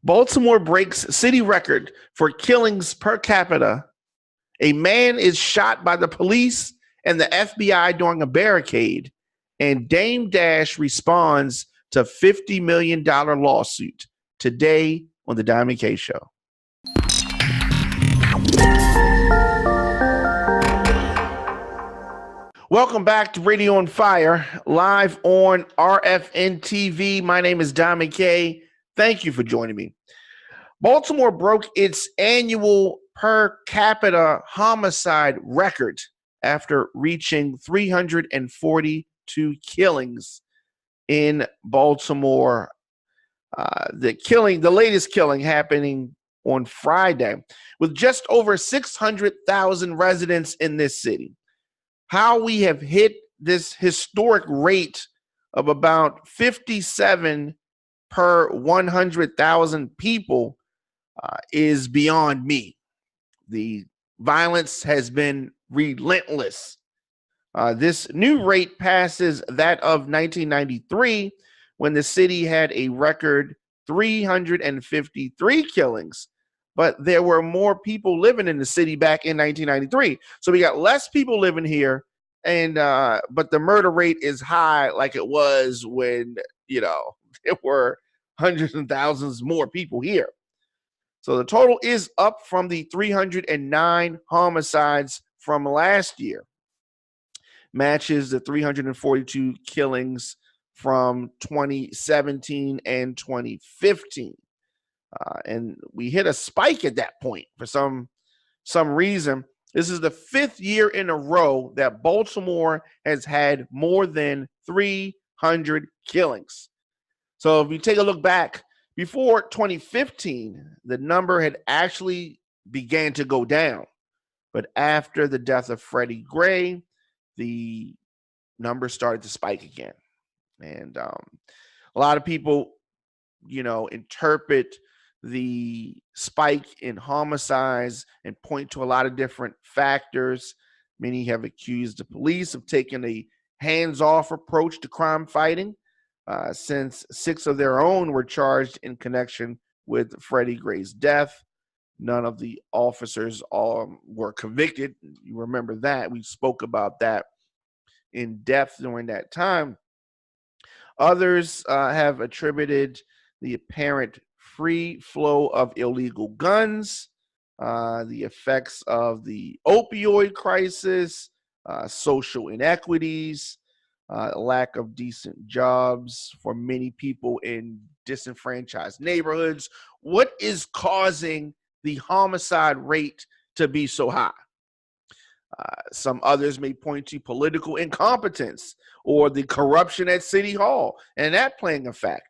Baltimore breaks city record for killings per capita. A man is shot by the police and the FBI during a barricade. And Dame Dash responds to $50 million lawsuit today on the Diamond K Show. Welcome back to Radio on Fire, live on RFN TV. My name is Diamond K. Thank you for joining me. Baltimore broke its annual per capita homicide record after reaching 342 killings in Baltimore. The latest killing happening on Friday, with just over 600,000 residents in this city. How we have hit this historic rate of about 57 per 100,000 people is beyond me. The violence has been relentless. This new rate passes that of 1993, when the city had a record 353 killings. But there were more people living in the city back in 1993. So we got less people living here, and but the murder rate is high like it was when, there were hundreds and thousands more people here. So the total is up from the 309 homicides from last year. Matches the 342 killings from 2017 and 2015. And we hit a spike at that point for some reason. This is the fifth year in a row that Baltimore has had more than 300 killings. So if you take a look back, before 2015, the number had actually began to go down. But after the death of Freddie Gray, the number started to spike again. And a lot of people, interpret the spike in homicides and point to a lot of different factors. Many have accused the police of taking a hands-off approach to crime fighting, since 6 of their own were charged in connection with Freddie Gray's death. None of the officers were convicted. You remember that. We spoke about that in depth during that time. Others have attributed the apparent free flow of illegal guns, the effects of the opioid crisis, social inequities, lack of decent jobs for many people in disenfranchised neighborhoods. What is causing the homicide rate to be so high? Some others may point to political incompetence or the corruption at City Hall, and that playing a factor.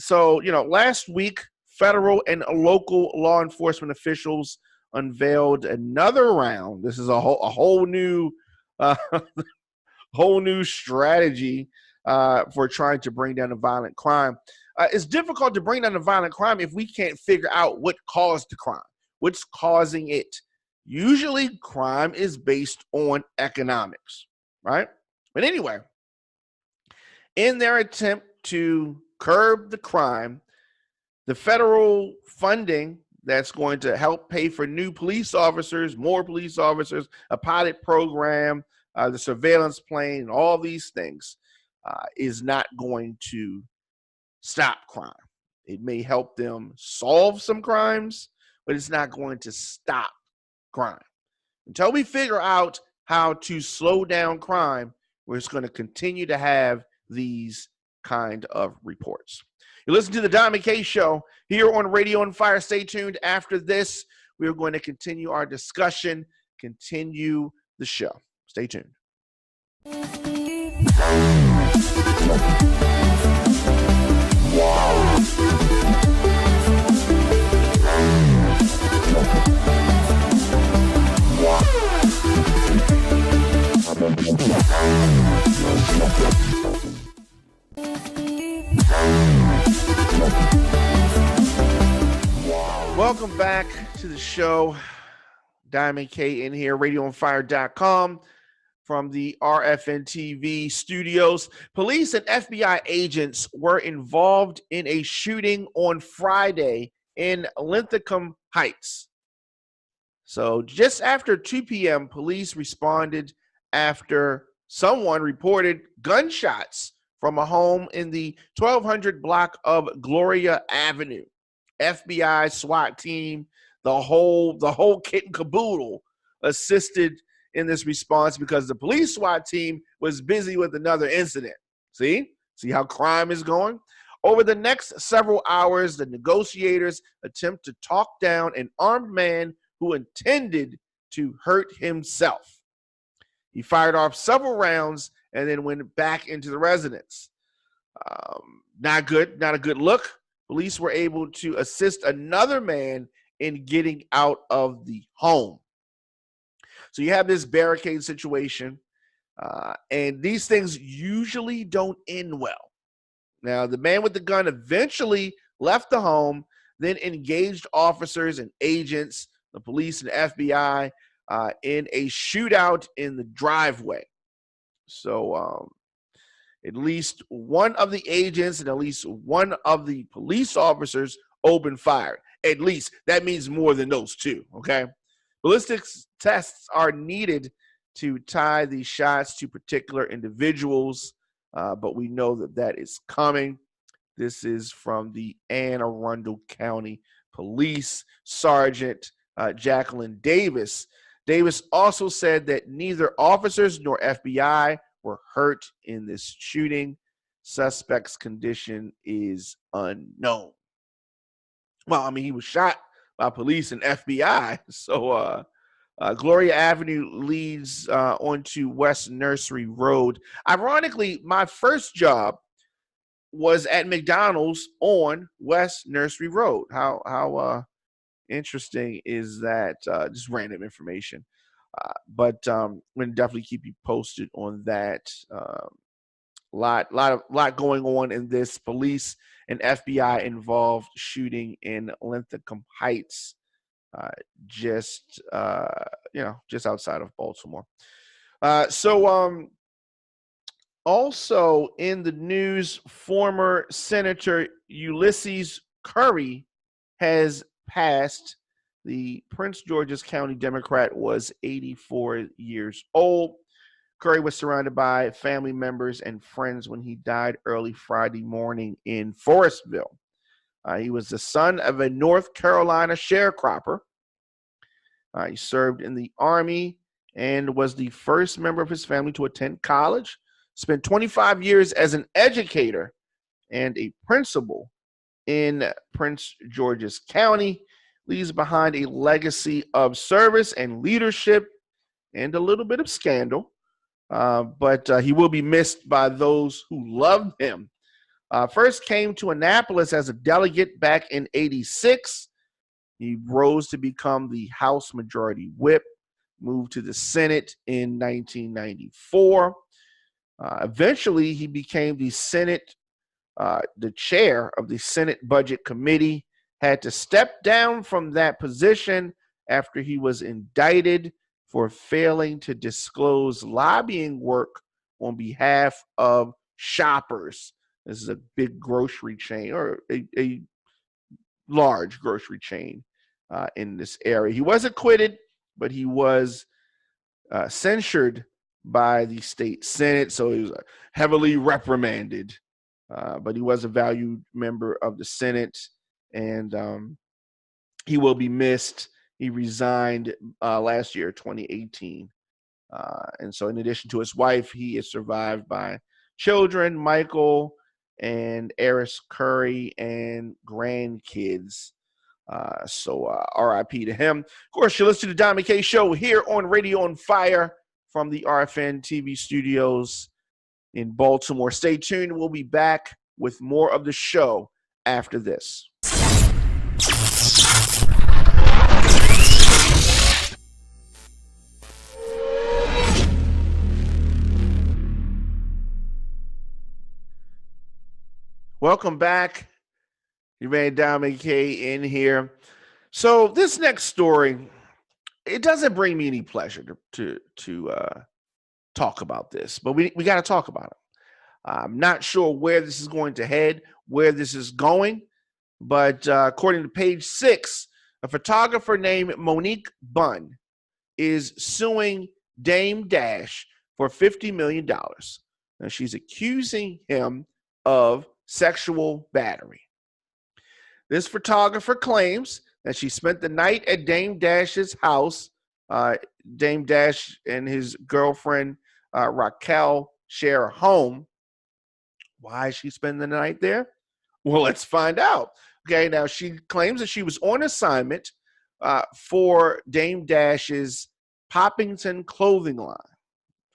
Last week, federal and local law enforcement officials unveiled another round. This is a whole new strategy for trying to bring down the violent crime. It's difficult to bring down the violent crime if we can't figure out what caused the crime, what's causing it. Usually, crime is based on economics, right? But anyway, in their attempt to curb the crime, the federal funding that's going to help pay for new police officers, more police officers, a pilot program, the surveillance plane, and all these things is not going to stop crime. It may help them solve some crimes, but it's not going to stop crime. Until we figure out how to slow down crime, we're just going to continue to have these kind of reports. You listen to the Diamond K Show here on Radio on Fire. Stay tuned. After this, we are going to continue our discussion, continue the show. Stay tuned. Welcome back to the show. Diamond K in here, radioonfire.com. from the RFN TV studios. Police and FBI agents were involved in a shooting on Friday in Linthicum Heights. So just after 2 p.m., police responded after someone reported gunshots from a home in the 1200 block of Gloria Avenue. FBI, SWAT team, the whole kit and caboodle assisted in this response because the police SWAT team was busy with another incident. See how crime is going? Over the next several hours, the negotiators attempt to talk down an armed man who intended to hurt himself. He fired off several rounds and then went back into the residence. Not good, not a good look. Police were able to assist another man in getting out of the home. So you have this barricade situation, and these things usually don't end well. Now, the man with the gun eventually left the home, then engaged officers and agents, the police and FBI, in a shootout in the driveway. So at least one of the agents and at least one of the police officers opened fire. At least that means more than those two, okay? Ballistics tests are needed to tie these shots to particular individuals, but we know that is coming. This is from the Anne Arundel County Police Sergeant Jacqueline Davis. Davis also said that neither officers nor FBI were hurt in this shooting. Suspect's condition is unknown. Well, I mean, he was shot by police and FBI. So Gloria Avenue leads onto West Nursery Road. Ironically, my first job was at McDonald's on West Nursery Road. How interesting is that? Just random information. But I'm going to definitely keep you posted on that. Lot going on in this police and FBI involved shooting in Linthicum Heights, just outside of Baltimore. Also in the news, former Senator Ulysses Curry has passed. The Prince George's County Democrat was 84 years old. Curry was surrounded by family members and friends when he died early Friday morning in Forestville. He was the son of a North Carolina sharecropper. He served in the Army and was the first member of his family to attend college. Spent 25 years as an educator and a principal in Prince George's County. Leaves behind a legacy of service and leadership and a little bit of scandal. But he will be missed by those who loved him. First came to Annapolis as a delegate back in '86. He rose to become the House Majority Whip, moved to the Senate in 1994. Eventually, he became the chair of the Senate Budget Committee, had to step down from that position after he was indicted for failing to disclose lobbying work on behalf of Shoppers. This is a big grocery chain, or a large grocery chain in this area. He was acquitted, but he was censured by the state Senate, so he was heavily reprimanded. But he was a valued member of the Senate, and he will be missed. He resigned last year, 2018. And so in addition to his wife, he is survived by children, Michael and Eris Curry, and grandkids. So RIP to him. Of course, you listen to the Diamond K Show here on Radio on Fire from the RFN TV studios in Baltimore. Stay tuned. We'll be back with more of the show after this. Welcome back. Your man Diamond K in here. So this next story, it doesn't bring me any pleasure to talk about this, but we got to talk about it. I'm not sure where this is going to head, where this is going, but according to page 6, a photographer named Monique Bunn is suing Dame Dash for $50 million. Now, she's accusing him of sexual battery. This photographer claims that she spent the night at Dame Dash's house. Dame Dash and his girlfriend, Raquel, share a home. Why is she spending the night there? Well, let's find out. Okay, now she claims that she was on assignment for Dame Dash's Poppington clothing line.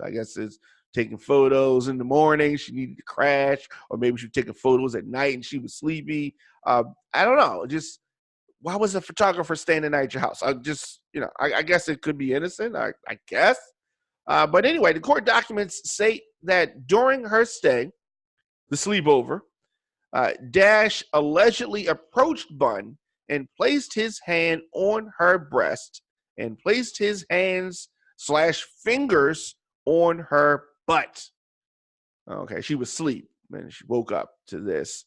I guess it's taking photos in the morning. She needed to crash, or maybe she was taking photos at night and she was sleepy. I don't know. Just why was a photographer staying the night at your house? I guess it could be innocent. I guess. But anyway, the court documents say that during her stay, the sleepover, Dash allegedly approached Bunn and placed his hand on her breast and placed his hands/fingers on her butt. Okay, she was asleep and she woke up to this.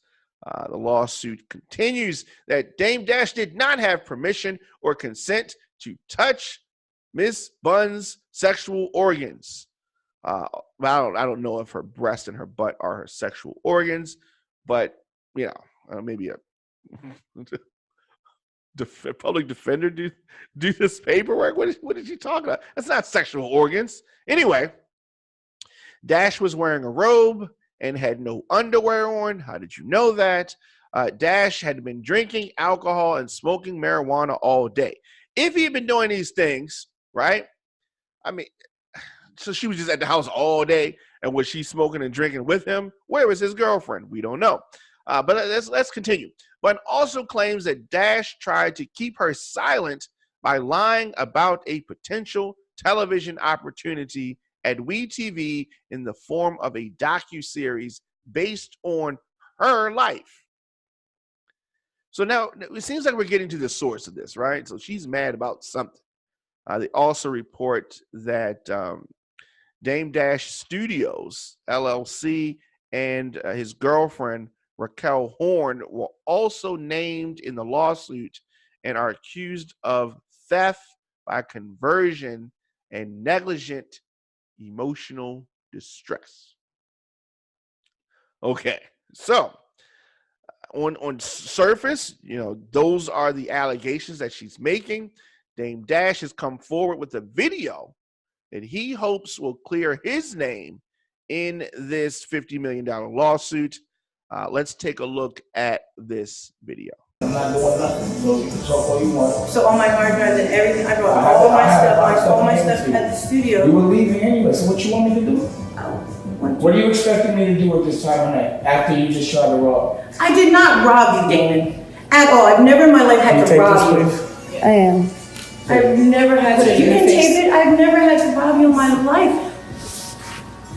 The lawsuit continues that Dame Dash did not have permission or consent to touch Miss Bunn's sexual organs. I don't know if her breast and her butt are her sexual organs, but maybe a public defender do this paperwork. What is she talking about? That's not sexual organs. Anyway, Dash was wearing a robe and had no underwear on. How did you know that? Dash had been drinking alcohol and smoking marijuana all day. If he had been doing these things, right? I mean, so she was just at the house all day, and was she smoking and drinking with him? Where was his girlfriend? We don't know. But let's continue. But also claims that Dash tried to keep her silent by lying about a potential television opportunity at WeTV in the form of a docuseries based on her life. So now it seems like we're getting to the source of this, right? So she's mad about something. They also report that Dame Dash Studios, LLC, and his girlfriend, Raquel Horn, were also named in the lawsuit and are accused of theft by conversion and negligent emotional distress. Okay, so on surface, those are the allegations that she's making. Dame Dash has come forward with a video that he hopes will clear his name in this $50 million lawsuit. Let's take a look at this video. I'm not doing nothing, so you can talk all you want. So on my hard drive and everything, I brought all my stuff at the studio. You were leaving anyway, so what you want me to do? What are you expecting me to do at this time of night, after you just tried to rob? I did not rob you, Damon. At all. I've never in my life had to rob you. I am. I've never had to. You can tape it. I've never had to rob you in my life.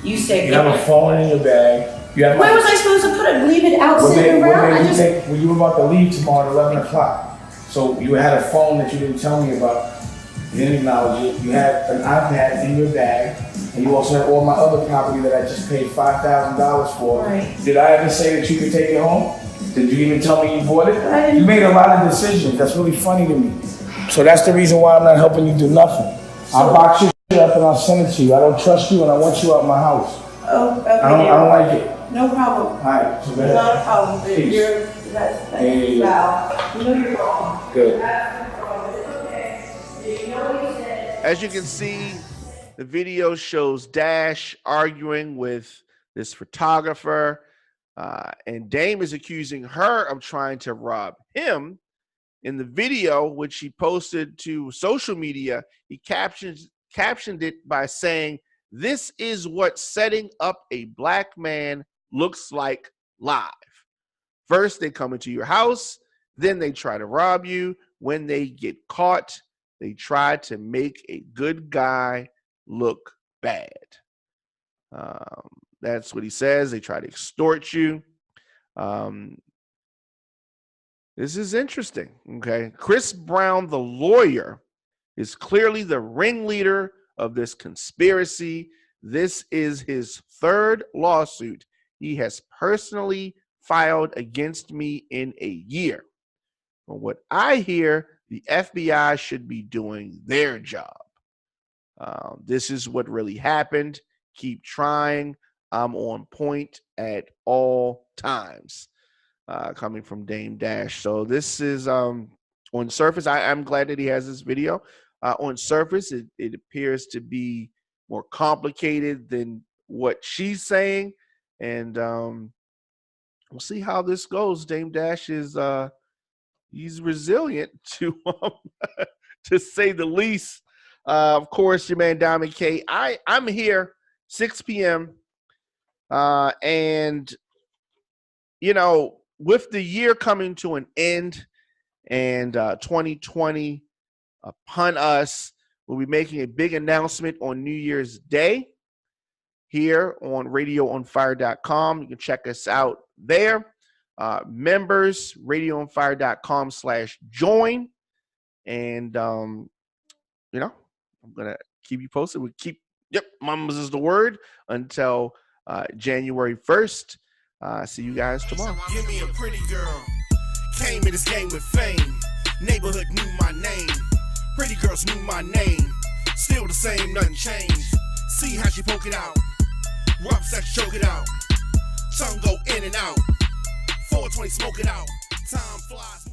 You say you have a phone in your bag. Where was I supposed to put it? Leave it out sitting around? Well, you were about to leave tomorrow at 11 o'clock. So you had a phone that you didn't tell me about. You didn't acknowledge it. You had an iPad in your bag. And you also had all my other property that I just paid $5,000 for. Right. Did I ever say that you could take it home? Did you even tell me you bought it? You made a lot of decisions. That's really funny to me. So that's the reason why I'm not helping you do nothing. I'll box your shit up and I'll send it to you. I don't trust you and I want you out of my house. Oh, okay. I don't like it. No problem. All right, so go ahead. Not a problem. Peace. That's Hey. foul. You know you're wrong. Good. As you can see, the video shows Dash arguing with this photographer, and Dame is accusing her of trying to rob him. In the video, which he posted to social media, he captioned it by saying, "This is what setting up a black man looks like live. First, they come into your house, then they try to rob you. When they get caught, they try to make a good guy look bad." That's what he says. They try to extort you. This is interesting, okay? Chris Brown, the lawyer, is clearly the ringleader of this conspiracy. This is his third lawsuit he has personally filed against me in a year. From what I hear, the FBI should be doing their job. This is what really happened. Keep trying. I'm on point at all times. Coming from Dame Dash. So this is on surface. I'm glad that he has this video. On surface, it appears to be more complicated than what she's saying. And we'll see how this goes. Dame Dash is he's resilient to to say the least. Of course, your man Diamond K. I'm here 6 p.m. And you know, with the year coming to an end and 2020 upon us, we'll be making a big announcement on New Year's Day here on radioonfire.com. You can check us out there. Members, radioonfire.com/join. And, you know, I'm going to keep you posted. We keep, mums is the word until January 1st. See you guys tomorrow. Give me a pretty girl. Came in this game with fame. Neighborhood knew my name. Pretty girls knew my name. Still the same, nothing changed. See how she poke it out. Rough sex, choke it out. Tongue go in and out. 420, smoke it out. Time flies.